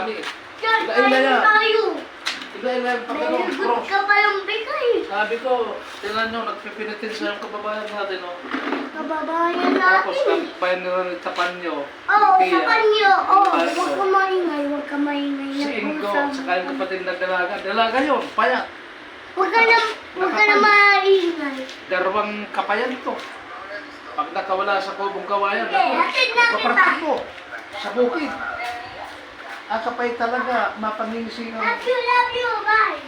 dami. Dad, Iba-iba kain yan. tayo. Iba-iba yung pagkano, Very bro. good ka pa yung bigay. Sabi ko, tingnan nyo, nagpipinitin sa kababayan natin, no? Kababayan Tapos, natin. kapag nyo rin tapan nyo. Oo, Kaya, sa kanyo. Oo, Ano? huwag ka maingay, huwag ka maingay. Si Ingo, Nag-usap. saka yung kapatid na dalaga. Dalaga yun, payat. Huwag ka na maingay. Darwang kapayan to. Pag nakawala sa kubong kawayan, Okay, hatid na kita. papatakbo sa bukid. Kapay talaga, mapanginsingan. Love you, bye.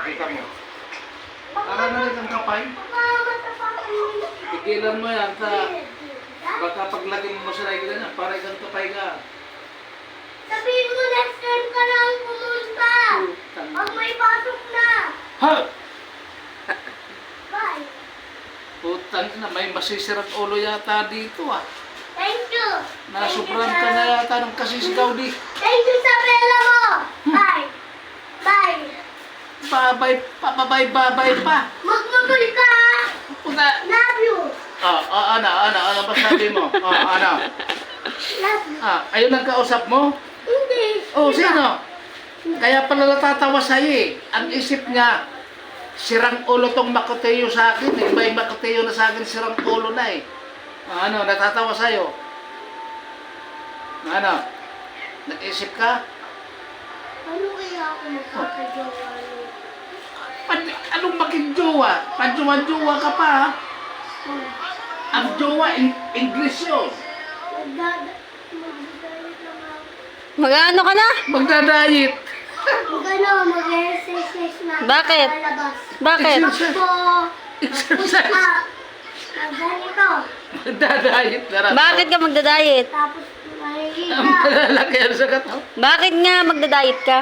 Kita mo. Para na rin ang kapay. Tigilan mo yan sa baka paglagay mo sa regular niya, para ikang kapay ka. Sabihin mo next time ka lang pumunta. Pag may pasok na. Ha! Bye. Putang na, may masisirang ulo yata dito ah. Thank you. Nasubran ka na yata ng kasisigaw di. Thank you sa pera mo. Bye. Bye. Babay pa. Magmagul ka. Puta. Love you. Ano ba sabi mo? Ano? Love you. Ayun ang kausap mo? Hindi. Oh, Iba. sino? Kaya pala natatawa sa'yo eh. Ang isip niya, sirang ulo tong Macoteo sa akin eh. May Macoteo na sa akin, sirang ulo na eh. Ano, natatawa sa'yo? Ano? Nag-isip ka? Ano kaya ako magkakajowa niyo? Anong maging jowa? Panjowa-jowa ka pa ha? Ang jowa, English yun. Magdadayit lang ako. Mag-ano ka na? Magdadayit. Mag-exercise na. Bakit? Lalabas. Bakit? Exercise. Ganito. Magdadayit na rin. Bakit ka magda-diet? Tapos mahihiga. Ang malalaki yan sa katawan. Bakit nga magda-diet ka?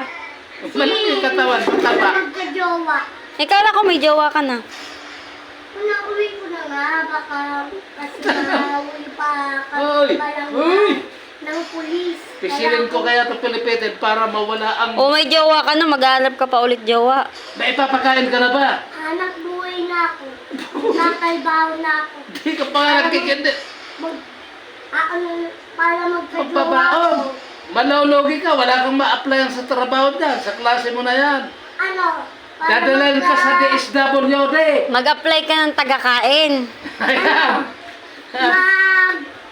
Malaki yung katawan, mataba. Magkajowa. Kala ko may jowa ka na. Uwi ko na nga. Baka kasi mahuli pa. Hoy! Kasi palang Hoy! ng pulis. Pisilin ko kaya ito pilipitin para mawala ang... O may jowa ka na, maghanap ka pa ulit jowa. May ipapakain ka na ba? Anak buhay na ako. Nakalbaho na ako. Hindi ka pa nga nagkikindi. Para magkajowa Magbabaon. ako. Manaulogi ka, wala kang ma-applyan sa trabaho dyan. Sa klase mo na yan. Ano? Para Dadalhin ka sa DSWD. Mag-apply ka ng tagakain. Ayan.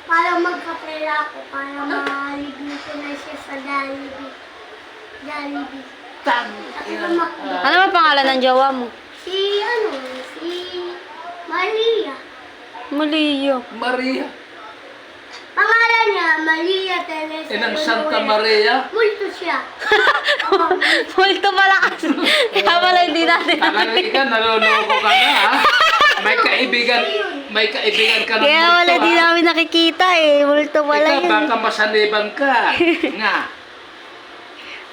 Para magkapera ako. Para malibing ko na siya sa Jollibee. Jollibee. Tang. Ano ba pangalan ng jowa mo? Si Maria. Malia. Maria. Pangalan niya, Maria Teresa. Inang Santa Maria. Multo siya. Multo pala kasi. Kaya pala hindi natin. Talaga ikaw, naloloko ka na ha. May kaibigan ka ng Kaya multo, wala di ha? namin nakikita eh. Multo pala Ikaw, yun. baka masaniban ka. Nga.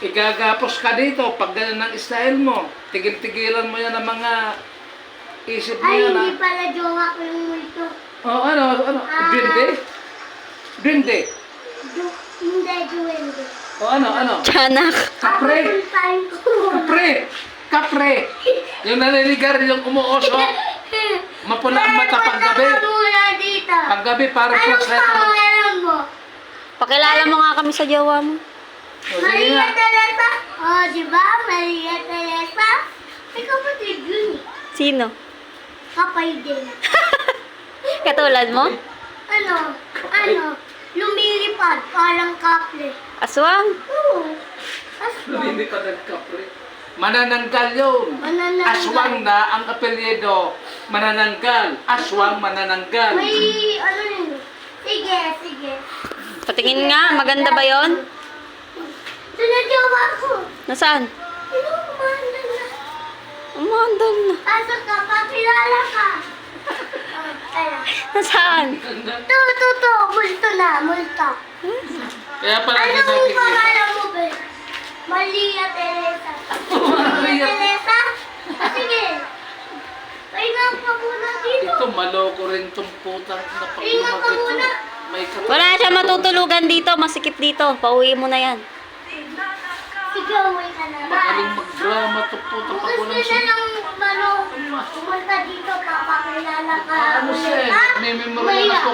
Igagapos ka dito pag ganyan ang style mo. Tigil-tigilan mo yan ang mga isip mo Ay, yan. hindi pala jowa ko yung multo. Ano? Duwende? Duwende? Hindi, duwende. Ano? Tiyanak. Kapre? Full time ko. Kapre! Yung naninigar yung umuoso. Mapula ang mata paggabi. Punta ka muna dito. Paggabi parang Anong flashlight mo. pangalan mo? Pakilala mo nga kami sa jowa mo. O, sige Maria nga. Teresa? Oh, di ba? Maria Teresa? May kapatid yun eh. Sino? Kapay din. Katulad mo? Ano? Lumilipad. Parang kaple. Aswang? Oo. Aswang. Hindi pa nagkapre. Manananggal yun. Manananggal. Aswang na ang apelyido. Manananggal. Aswang manananggal. May ano yun? Sige. Patingin nga, maganda ba yon? Sinajowa ko. Nasaan? Inuumanda na. Umandal na. Pasok ka, pakilala ka. Ayan. Nasaan? Ito. Multo na, multo. Kaya pala hindi Anong nakikita. pangalan mo, be? Maria Teresa. Maria Teresa? Sige. Pahinga ka muna dito. Ito, maloko rin itong putang na Pahinga ka pagkumag muna. ito. May kapatid. Wala siya matutulugan dito, masikip dito. Pauwi mo na yan. Sige, uwi ka na. Magaling mag-drama itong putang Kung pag gusto walang niya ng pumunta dito, papakilala ka. Ano siya eh? Ha? May memory na Maya. to